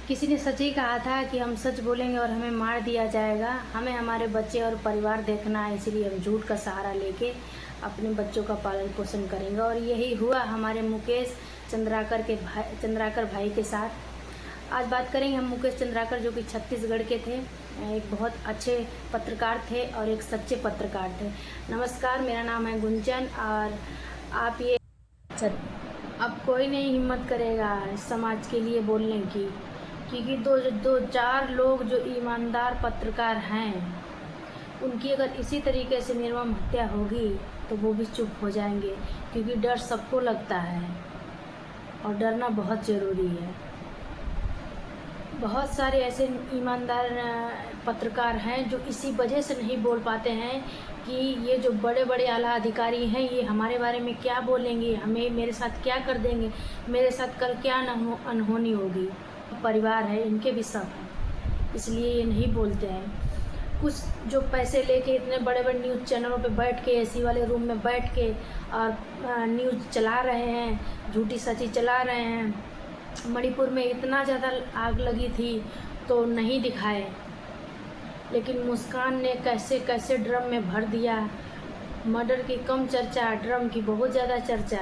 किसी ने सच ही कहा था कि हम सच बोलेंगे और हमें मार दिया जाएगा। हमें हमारे बच्चे और परिवार देखना है, इसीलिए हम झूठ का सहारा लेके अपने बच्चों का पालन पोषण करेंगे। और यही हुआ हमारे मुकेश चंद्राकर भाई के साथ। आज बात करेंगे हम मुकेश चंद्राकर, जो कि छत्तीसगढ़ के थे। एक बहुत अच्छे पत्रकार थे और एक सच्चे पत्रकार थे। नमस्कार, मेरा नाम है गुंजन। और आप ये अब कोई नहीं हिम्मत करेगा समाज के लिए बोलने की, क्योंकि दो चार लोग जो ईमानदार पत्रकार हैं, उनकी अगर इसी तरीके से निर्मम हत्या होगी तो वो भी चुप हो जाएंगे, क्योंकि डर सबको लगता है और डरना बहुत ज़रूरी है। बहुत सारे ऐसे ईमानदार पत्रकार हैं जो इसी वजह से नहीं बोल पाते हैं कि ये जो बड़े बड़े आला अधिकारी हैं, ये हमारे बारे में क्या बोलेंगे, हमें मेरे साथ क्या कर देंगे, मेरे साथ कल क्या अनहोनी होगी। परिवार है, इनके भी सब हैं, इसलिए ये नहीं बोलते हैं। कुछ जो पैसे लेके इतने बड़े बड़े न्यूज़ चैनलों पे बैठ के, एसी वाले रूम में बैठ के और न्यूज़ चला रहे हैं, झूठी सच्ची चला रहे हैं। मणिपुर में इतना ज़्यादा आग लगी थी तो नहीं दिखाए, लेकिन मुस्कान ने कैसे कैसे ड्रम में भर दिया। मर्डर की कम चर्चा, ड्रम की बहुत ज़्यादा चर्चा।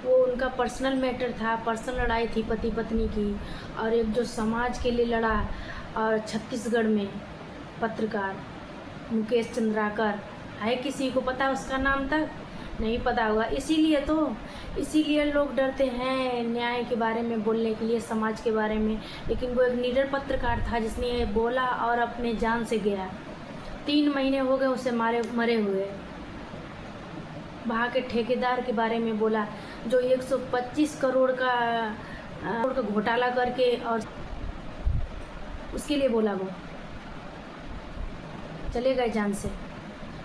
वो उनका पर्सनल मैटर था, पर्सनल लड़ाई थी पति पत्नी की, और एक जो समाज के लिए लड़ा। और छत्तीसगढ़ में पत्रकार मुकेश चंद्राकर है, किसी को पता उसका नाम तक नहीं पता होगा। इसीलिए लोग डरते हैं न्याय के बारे में बोलने के लिए, समाज के बारे में। लेकिन वो एक निडर पत्रकार था जिसने बोला और अपने जान से गया। 3 महीने हो गए उसे मरे हुए। वहाँ के ठेकेदार के बारे में बोला जो 125 करोड़ का घोटाला करके, और उसके लिए बोला। वो चले गए जान से।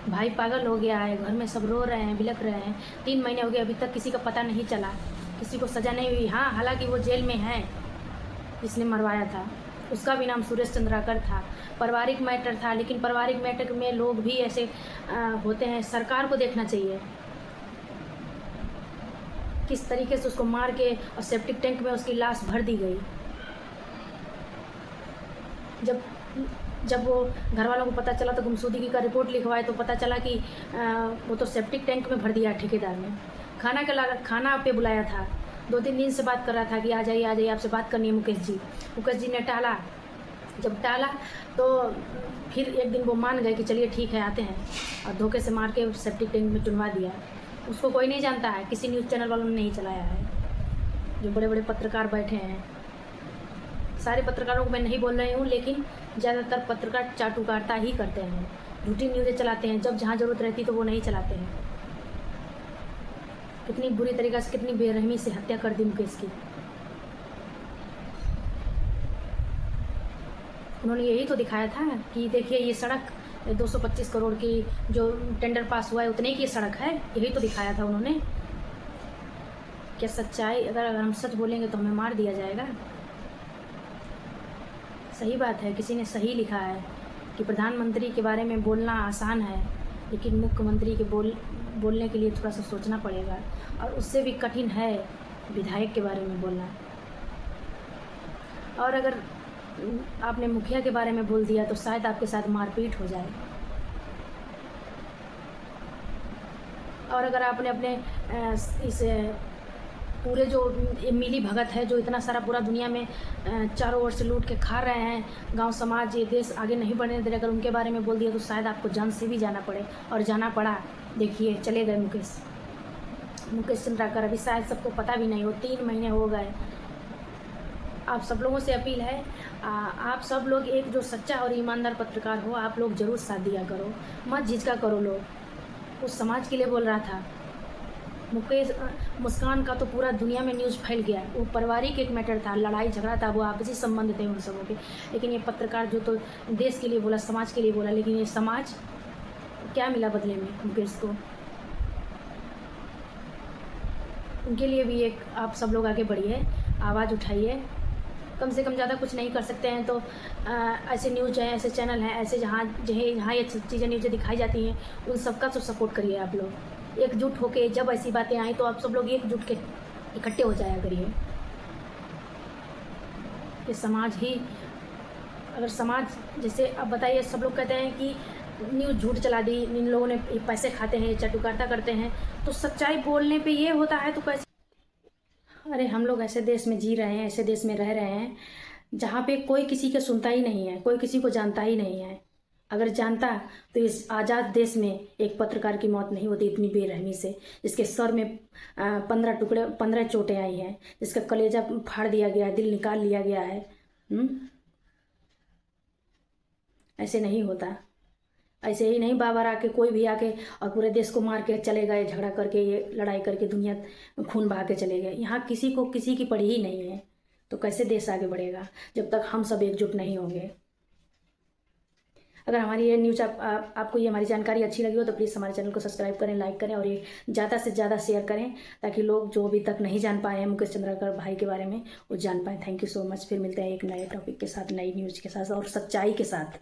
भाई पागल हो गया है, घर में सब रो रहे हैं, बिलख रहे हैं। 3 महीने हो गए, अभी तक किसी का पता नहीं चला, किसी को सज़ा नहीं हुई। हाँ, हालांकि वो जेल में है जिसने मरवाया था, उसका भी नाम सुरेश चंद्राकर था। पारिवारिक मैटर था, लेकिन पारिवारिक मैटर में लोग भी ऐसे होते हैं। सरकार को देखना चाहिए किस तरीके से उसको मार के और सेप्टिक टैंक में उसकी लाश भर दी गई। जब वो घर वालों को पता चला तो गुमशुदगी का रिपोर्ट लिखवाए तो पता चला कि वो तो सेप्टिक टैंक में भर दिया ठेकेदार ने। खाना पे बुलाया था, 2-3 दिन से बात कर रहा था कि आ जाइए आपसे बात करनी है मुकेश जी ने टाला। जब टाला तो फिर एक दिन वो मान गए कि चलिए ठीक है आते हैं, और धोखे से मार के सेप्टिक टैंक में चुनवा दिया। उसको कोई नहीं जानता है, किसी न्यूज़ चैनल वालों ने नहीं चलाया है। जो बड़े बड़े पत्रकार बैठे हैं, सारे पत्रकारों को मैं नहीं बोल रही हूँ, लेकिन ज़्यादातर पत्रकार चाटुकारिता ही करते हैं, झूठी न्यूज़ें चलाते हैं। जब जहाँ ज़रूरत रहती तो वो नहीं चलाते हैं। कितनी बुरी तरीक़े से, कितनी बेरहमी से हत्या कर दी मुकेश की। उन्होंने यही तो दिखाया था कि देखिए ये सड़क 225 करोड़ की जो टेंडर पास हुआ है उतने की सड़क है, यही तो दिखाया था उन्होंने। क्या सच्चाई, अगर हम सच बोलेंगे तो हमें मार दिया जाएगा। सही बात है, किसी ने सही लिखा है कि प्रधानमंत्री के बारे में बोलना आसान है, लेकिन मुख्यमंत्री के बोलने के लिए थोड़ा सा सोचना पड़ेगा, और उससे भी कठिन है विधायक के बारे में बोलना। और अगर आपने मुखिया के बारे में बोल दिया तो शायद आपके साथ मारपीट हो जाए। और अगर आपने अपने इस पूरे जो मिली भगत है, जो इतना सारा पूरा दुनिया में चारों ओर से लूट के खा रहे हैं, गांव समाज ये देश आगे नहीं बढ़ने दे रहे, अगर उनके बारे में बोल दिया तो शायद आपको जान से भी जाना पड़े, और जाना पड़ा। देखिए चले गए मुकेश चंद्राकर। अभी शायद सबको पता भी नहीं हो, 3 महीने हो गए। आप सब लोगों से अपील है, आप सब लोग एक जो सच्चा और ईमानदार पत्रकार हो, आप लोग ज़रूर साथ दिया करो, मत झिझका करो। लोग उस समाज के लिए बोल रहा था। मुस्कान का तो पूरा दुनिया में न्यूज़ फैल गया। वो पारिवारिक एक मैटर था, लड़ाई झगड़ा था, वो आपसी संबंध थे उन सबों के। लेकिन ये पत्रकार जो तो देश के लिए बोला, समाज के लिए बोला, लेकिन ये समाज क्या मिला बदले में मुकेश को? उनके लिए भी एक आप सब लोग आगे बढ़िए, आवाज़ उठाइए। कम से कम ज़्यादा कुछ नहीं कर सकते हैं तो ऐसे न्यूज़ हैं, ऐसे चैनल हैं, ऐसे जहाँ ये चीज़ें न्यूज़ें दिखाई जाती हैं, उन सबका तो सपोर्ट करिए आप लोग। एकजुट होके जब ऐसी बातें आई तो आप सब लोग एकजुट के इकट्ठे हो जाया करिए। कि समाज ही, अगर समाज, जैसे अब बताइए, सब लोग कहते हैं कि न्यूज़ झूठ चला दी, इन लोगों ने पैसे खाते हैं, चटुकारिता करते हैं, तो सच्चाई बोलने पे ये होता है तो कैसे? अरे हम लोग ऐसे देश में जी रहे हैं, ऐसे देश में रह रहे हैं जहाँ पे कोई किसी की सुनता ही नहीं है, कोई किसी को जानता ही नहीं है। अगर जानता तो इस आज़ाद देश में एक पत्रकार की मौत नहीं होती इतनी बेरहमी से, जिसके सर में 15 चोटें आई हैं, जिसका कलेजा फाड़ दिया गया है, दिल निकाल लिया गया है। ऐसे नहीं होता। ऐसे ही नहीं बाबर आके कोई भी आके और पूरे देश को मार के चले गए, झगड़ा करके, ये लड़ाई करके, दुनिया खून बहा के चले गए। यहाँ किसी को किसी की पड़ी ही नहीं है, तो कैसे देश आगे बढ़ेगा जब तक हम सब एकजुट नहीं होंगे। अगर हमारी ये न्यूज़ आपको ये हमारी जानकारी अच्छी लगी हो तो प्लीज़ हमारे चैनल को सब्सक्राइब करें, लाइक करें और ये ज़्यादा से ज़्यादा शेयर करें, ताकि लोग जो अभी तक नहीं जान पाए हैं मुकेश चंद्राकर भाई के बारे में वो जान पाएँ। Thank you so much. फिर मिलते हैं एक नए टॉपिक के साथ, नई न्यूज़ के साथ और सच्चाई के साथ।